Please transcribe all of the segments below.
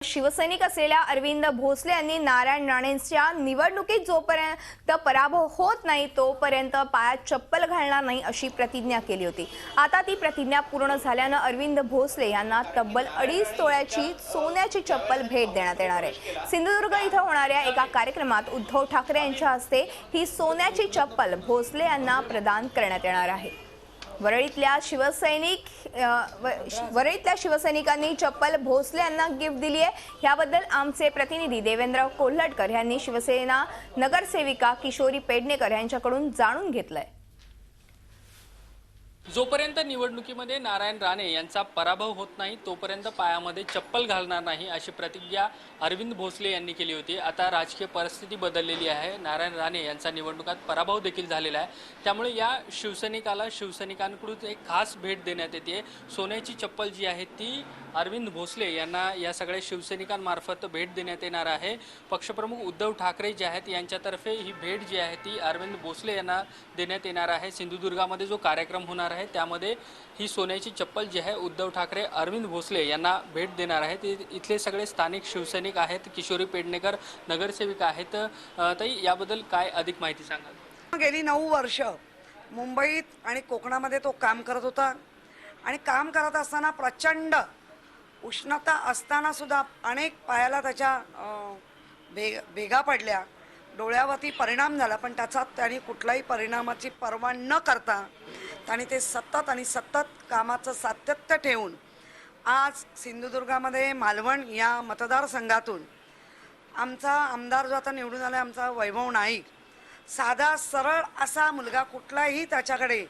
शिवसैनिक असलेल्या अरविंद भोसले यांनी नारायण राणेंच्या निवडणुकीत जोपर्यंत पराभव होत नाही तोपर्यंत पायात चप्पल घालणार नाही अशी प्रतिज्ञा केली होती। आता ती प्रतिज्ञा पूर्ण झाल्यानं अरविंद भोसले यांना तब्बल 2.5 तोळ्याची सोन्याची चप्पल भेट देण्यात येणार आहे। सिंधुदुर्ग इथं होणाऱ्या एका कार्यक्रमात उद्धव ठाकरे यांच्या हस्ते ही सोन्याची चप्पल भोसले यांना प्रदान करण्यात येणार आहे। वरळीतल्या शिवसैनिकांनी चप्पल भोसले यांना गिफ्ट दिली आहे। याबद्दल आमचे प्रतिनिधी देवेंद्र कोल्हटकर यांनी शिवसेना नगरसेविका किशोरी पेडणेकर यांच्याकडून जाणून घेतलंय। जोपर्यंत निवडणुकीमध्ये नारायण राणे यांचा पराभव होत नाही तोपर्यंत पायामध्ये चप्पल घालणार नाही अशी प्रतिज्ञा अरविंद भोसले यांनी केली होती। आता राजकीय परिस्थिती बदललेली आहे, नारायण राणे यांचा निवडणुकात पराभव देखील झालेला आहे, त्यामुळे या शिवसैनिकांकडून एक खास भेट देण्यात येते। सोन्याची चप्पल जी आहे ती अरविंद भोसले यांना या सगळ्या शिवसैनिकांमार्फत भेट देण्यात येणार आहे। पक्षप्रमुख उद्धव ठाकरे जे आहेत यांच्यातर्फे ही भेट जी आहे ती अरविंद भोसले यांना देण्यात येणार आहे। सिंधुदुर्गामध्ये जो कार्यक्रम होणार आहे त्यामध्ये ही सोन्याची चप्पल जी आहे उद्धव ठाकरे अरविंद भोसले यांना भेट देणार आहेत। इथले सगळे स्थानिक शिवसैनिक आहेत, किशोरी पेडणेकर नगरसेविका आहेत। ताई, याबद्दल काय अधिक माहिती सांगाल? गेली 9 वर्ष मुंबईत आणि कोकणामध्ये तो काम करत होता आणि काम करत असताना प्रचंड उष्णता असताना सुद्धा अनेक पायाला त्याच्या भेगा पडल्या, डोळ्यावरती परिणाम झाला, पण त्याचा त्यांनी कुठल्याही परिणामाची पर्वा न करता त्यांनी ते सतत कामाचं सातत्य ठेवून आज सिंधुदुर्गामध्ये मालवण या मतदारसंघातून आमचा आमदार जो आता निवडून आला आमचा वैभव नाईक, साधा सरळ असा मुलगा, कुठलाही त्याच्याकडे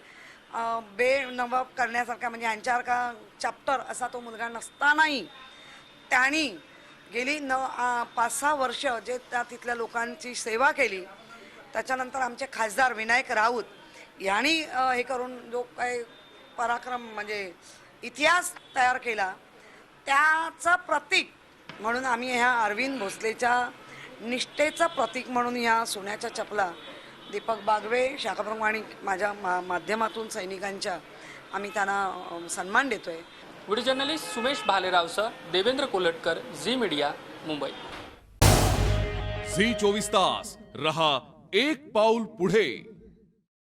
बेनवाब करण्यासारखा म्हणजे यांच्यासारखा चॅप्टर असा तो मुलगा नसतानाही त्यांनी गेली 5-6 वर्ष जे त्या तिथल्या लोकांची सेवा केली। त्याच्यानंतर आमचे खासदार विनायक राऊत यांनी हे करून जो काही पराक्रम म्हणजे इतिहास तयार केला त्याचं प्रतीक म्हणून आम्ही ह्या अरविंद भोसलेच्या निष्ठेचं प्रतीक म्हणून ह्या सोन्याच्या चपला दीपक बागवे शाखाप्रमुख आणि माझ्या माध्यमातून सैनिकांच्या आम्ही त्यांना सन्मान देतोय। व्हिडिओ जर्नलिस्ट सुमेश भालेरावसह Devendra Kolhatkar, Zee media, Mumbai. Zee 24 तास रहा एक पाऊल पुढे।